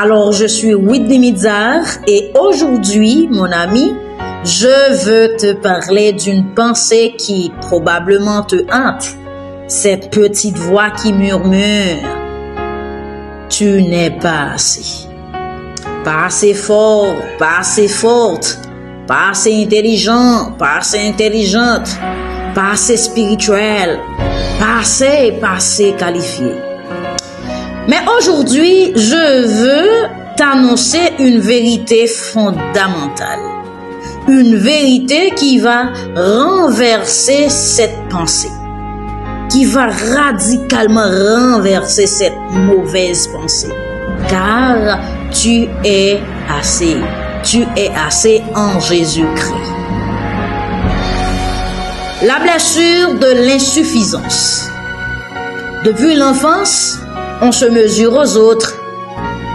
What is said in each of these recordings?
Alors, je suis Whitney Midzar et aujourd'hui, mon ami, je veux te parler d'une pensée qui probablement te hante. Cette petite voix qui murmure « Tu n'es pas assez. Pas assez fort, pas assez forte, pas assez intelligent, pas assez intelligente, pas assez spirituel, pas assez qualifié. » Mais aujourd'hui, je veux t'annoncer une vérité fondamentale. Une vérité qui va renverser cette pensée. Qui va radicalement renverser cette mauvaise pensée. Car tu es assez. Tu es assez en Jésus-Christ. La blessure de l'insuffisance. Depuis l'enfance, on se mesure aux autres,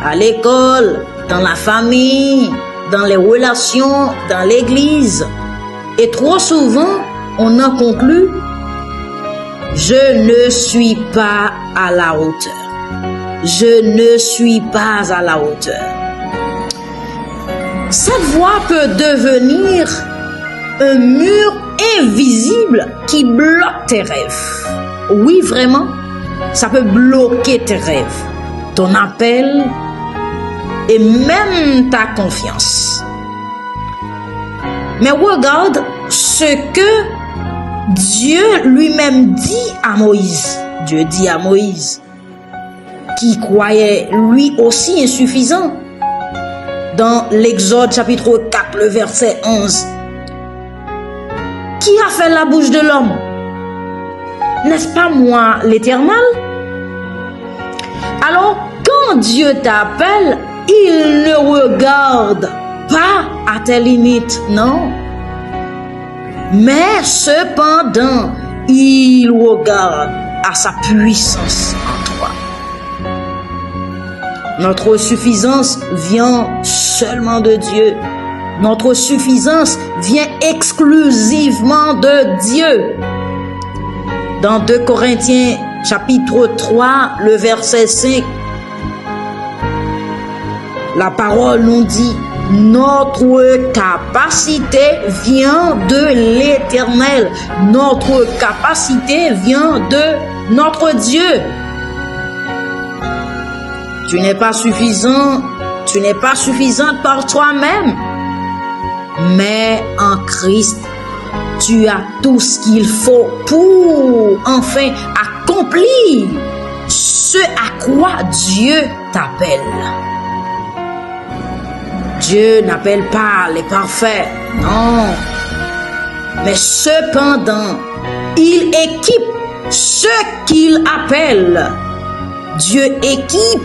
à l'école, dans la famille, dans les relations, dans l'église. Et trop souvent, on en conclut « Je ne suis pas à la hauteur. Je ne suis pas à la hauteur. » Cette voix peut devenir un mur invisible qui bloque tes rêves. Oui, vraiment. Ça peut bloquer tes rêves, ton appel et même ta confiance. Mais regarde ce que Dieu lui-même dit à Moïse. Dieu dit à Moïse, qui croyait lui aussi insuffisant. Dans l'Exode chapitre 4, le verset 11. Qui a fait la bouche de l'homme? N'est-ce pas moi l'Éternel? Alors, quand Dieu t'appelle, il ne regarde pas à tes limites, non. Mais cependant, il regarde à sa puissance en toi. Notre suffisance vient seulement de Dieu. Notre suffisance vient exclusivement de Dieu. Dans 2 Corinthiens chapitre 3, le verset 5, la parole nous dit « Notre capacité vient de l'Éternel. Notre capacité vient de notre Dieu. » Tu n'es pas suffisant, tu n'es pas suffisante par toi-même. Mais en Christ, tu as tout ce qu'il faut pour enfin accomplir ce à quoi Dieu t'appelle. Dieu n'appelle pas les parfaits, non. Mais cependant, il équipe ceux qu'il appelle. Dieu équipe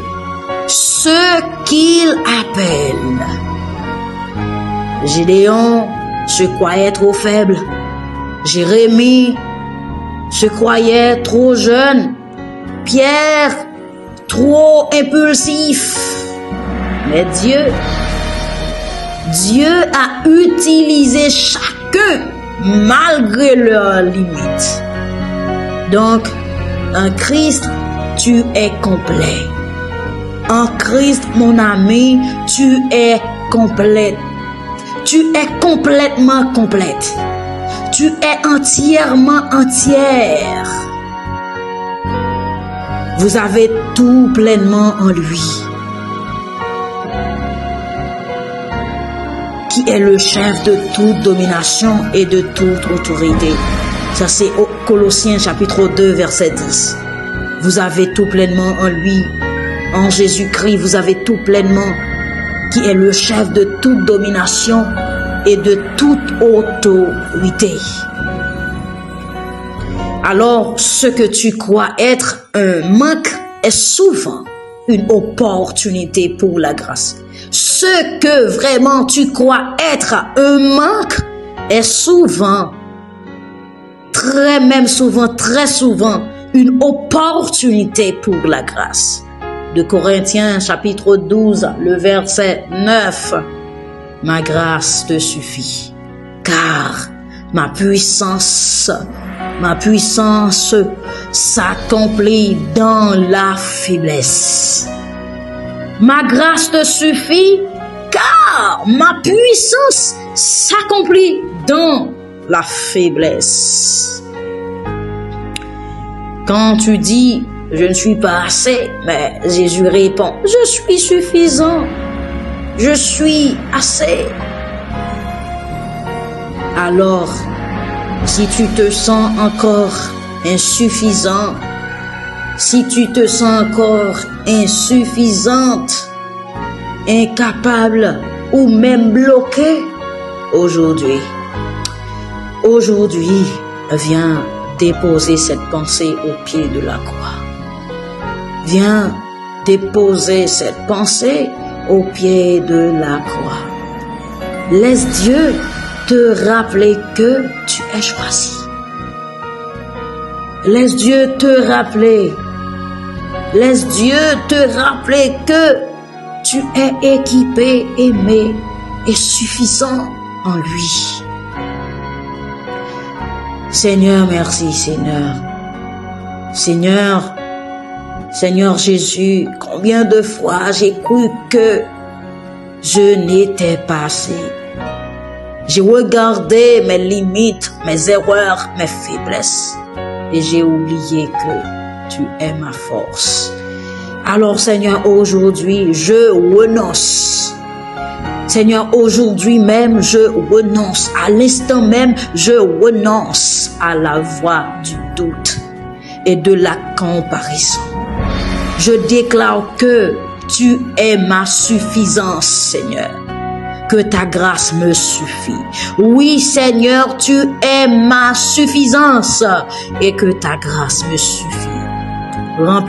ceux qu'il appelle. Gédéon se croyait trop faible. Jérémie se croyait trop jeune. Pierre, trop impulsif. Mais Dieu a utilisé chacun malgré leurs limites. Donc, en Christ, tu es complet. En Christ, mon ami, tu es complète. Tu es complètement complète. Tu es entièrement entière. Vous avez tout pleinement en lui. Qui est le chef de toute domination et de toute autorité. Ça c'est au Colossiens chapitre 2 verset 10. Vous avez tout pleinement en lui. En Jésus-Christ, vous avez tout pleinement. Qui est le chef de toute domination et de toute autorité. Alors, ce que tu crois être un manque est souvent une opportunité pour la grâce. Ce que vraiment tu crois être un manque est souvent, très souvent, une opportunité pour la grâce. De Corinthiens chapitre 12, le verset 9. Ma grâce te suffit, car ma puissance s'accomplit dans la faiblesse. Ma grâce te suffit, car ma puissance s'accomplit dans la faiblesse. Quand tu dis, je ne suis pas assez, mais Jésus répond, je suis suffisant, je suis assez. Alors, si tu te sens encore insuffisant, si tu te sens encore insuffisante, incapable ou même bloqué, aujourd'hui, viens déposer cette pensée au pied de la croix. Viens déposer cette pensée au pied de la croix. Laisse Dieu te rappeler que tu es choisi. Laisse Dieu te rappeler. Laisse Dieu te rappeler que tu es équipé, aimé et suffisant en lui. Seigneur, merci Seigneur. Seigneur Jésus, combien de fois j'ai cru que je n'étais pas assez. J'ai regardé mes limites, mes erreurs, mes faiblesses et j'ai oublié que tu es ma force. Alors Seigneur, aujourd'hui, je renonce. Seigneur, aujourd'hui même, je renonce. À l'instant même, je renonce à la voie du doute et de la comparaison. Je déclare que tu es ma suffisance, Seigneur. Que ta grâce me suffit. Oui, Seigneur, tu es ma suffisance et que ta grâce me suffit. Remplis